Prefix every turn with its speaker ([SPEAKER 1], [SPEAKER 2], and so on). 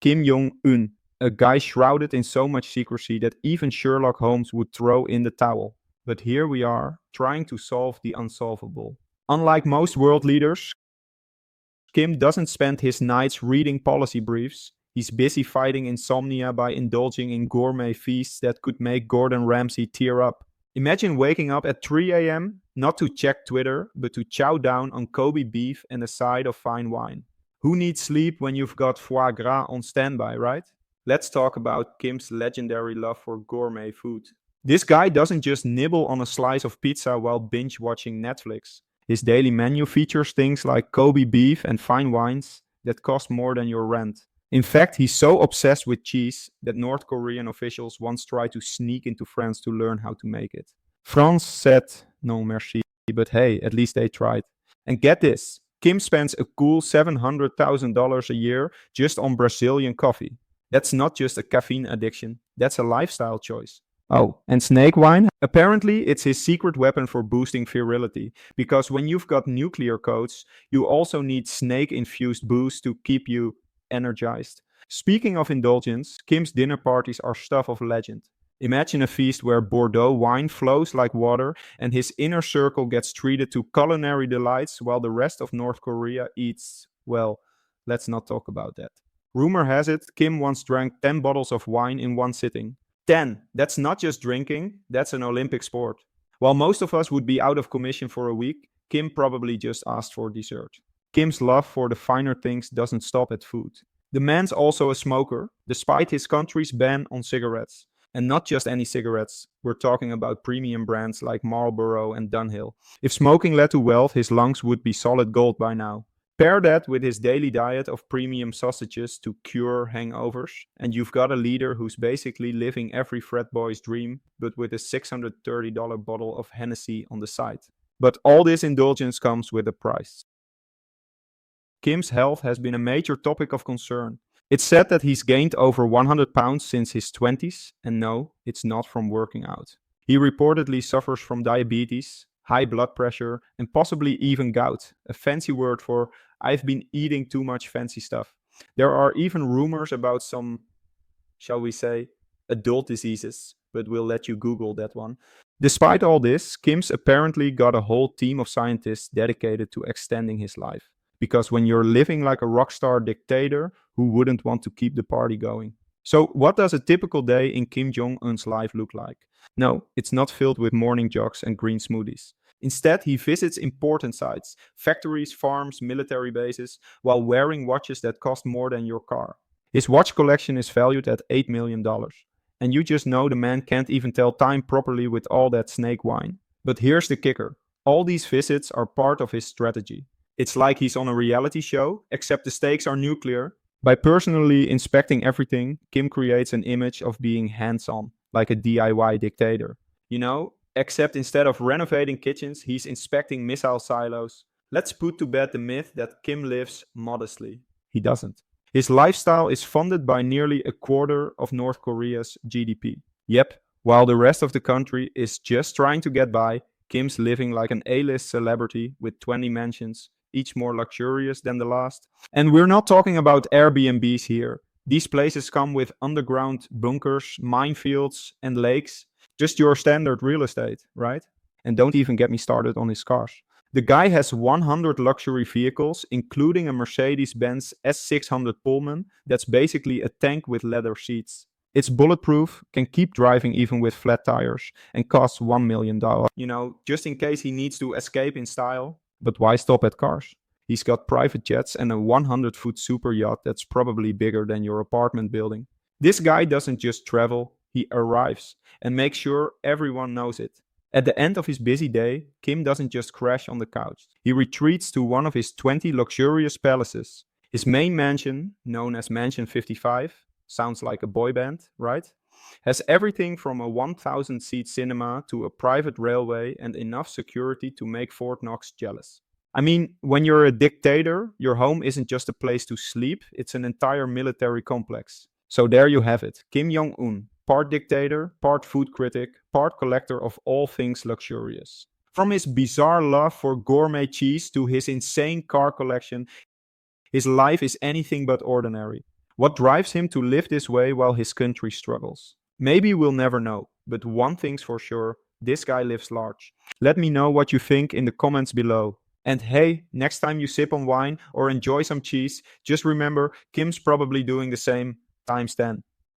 [SPEAKER 1] Kim Jong Un, a guy shrouded in so much secrecy that even Sherlock Holmes would throw in the towel. But here we are, trying to solve the unsolvable. Unlike most world leaders, Kim doesn't spend his nights reading policy briefs. He's busy fighting insomnia by indulging in gourmet feasts that could make Gordon Ramsay tear up. Imagine waking up at 3 a.m., not to check Twitter, but to chow down on Kobe beef and a side of fine wine. Who needs sleep when you've got foie gras on standby, right? Let's talk about Kim's legendary love for gourmet food. This guy doesn't just nibble on a slice of pizza while binge watching Netflix. His daily menu features things like Kobe beef and fine wines that cost more than your rent. In fact, he's so obsessed with cheese that North Korean officials once tried to sneak into France to learn how to make it. France said no merci, but hey, at least they tried. And get this, Kim spends a cool $700,000 a year just on Brazilian coffee. That's not just a caffeine addiction, that's a lifestyle choice. Oh, and snake wine? Apparently, it's his secret weapon for boosting virility, because when you've got nuclear codes, you also need snake infused booze to keep you energized. Speaking of indulgence, Kim's dinner parties are stuff of legend. Imagine a feast where Bordeaux wine flows like water and his inner circle gets treated to culinary delights while the rest of North Korea eats, well, let's not talk about that. Rumor has it, Kim once drank 10 bottles of wine in one sitting. 10. That's not just drinking, that's an Olympic sport. While most of us would be out of commission for a week, Kim probably just asked for dessert. Kim's love for the finer things doesn't stop at food. The man's also a smoker, despite his country's ban on cigarettes. And not just any cigarettes, we're talking about premium brands like Marlboro and Dunhill. If smoking led to wealth, his lungs would be solid gold by now. Pair that with his daily diet of premium sausages to cure hangovers, and you've got a leader who's basically living every frat boy's dream, but with a $630 bottle of Hennessy on the side. But all this indulgence comes with a price. Kim's health has been a major topic of concern. It's said that he's gained over 100 pounds since his 20s, and no, it's not from working out. He reportedly suffers from diabetes, high blood pressure, and possibly even gout, a fancy word for I've been eating too much fancy stuff. There are even rumors about some, shall we say, adult diseases, but we'll let you Google that one. Despite all this, Kim's apparently got a whole team of scientists dedicated to extending his life. Because when you're living like a rock star dictator, who wouldn't want to keep the party going? So, what does a typical day in Kim Jong Un's life look like? No, it's not filled with morning jogs and green smoothies. Instead, he visits important sites, factories, farms, military bases, while wearing watches that cost more than your car. His watch collection is valued at $8 million. And you just know the man can't even tell time properly with all that snake wine. But here's the kicker. All these visits are part of his strategy. It's like he's on a reality show, except the stakes are nuclear. By personally inspecting everything, Kim creates an image of being hands-on, like a DIY dictator. You know, except instead of renovating kitchens, he's inspecting missile silos. Let's put to bed the myth that Kim lives modestly. He doesn't. His lifestyle is funded by nearly a quarter of North Korea's GDP. Yep, while the rest of the country is just trying to get by, Kim's living like an A-list celebrity with 20 mansions, each more luxurious than the last. And we're not talking about Airbnbs here. These places come with underground bunkers, minefields, and lakes. Just your standard real estate, right? And don't even get me started on his cars. The guy has 100 luxury vehicles, including a Mercedes-Benz S600 Pullman that's basically a tank with leather seats. It's bulletproof, can keep driving even with flat tires, and costs $1 million. You know, just in case he needs to escape in style. But why stop at cars? He's got private jets and a 100-foot super yacht that's probably bigger than your apartment building. This guy doesn't just travel, he arrives and makes sure everyone knows it. At the end of his busy day, Kim doesn't just crash on the couch. He retreats to one of his 20 luxurious palaces. His main mansion, known as Mansion 55, sounds like a boy band, right? Has everything from a 1,000-seat cinema to a private railway and enough security to make Fort Knox jealous. I mean, when you're a dictator, your home isn't just a place to sleep, it's an entire military complex. So there you have it, Kim Jong Un, part dictator, part food critic, part collector of all things luxurious. From his bizarre love for gourmet cheese to his insane car collection, his life is anything but ordinary. What drives him to live this way while his country struggles? Maybe we'll never know, but one thing's for sure, this guy lives large. Let me know what you think in the comments below. And hey, next time you sip on wine or enjoy some cheese, just remember Kim's probably doing the same times 10.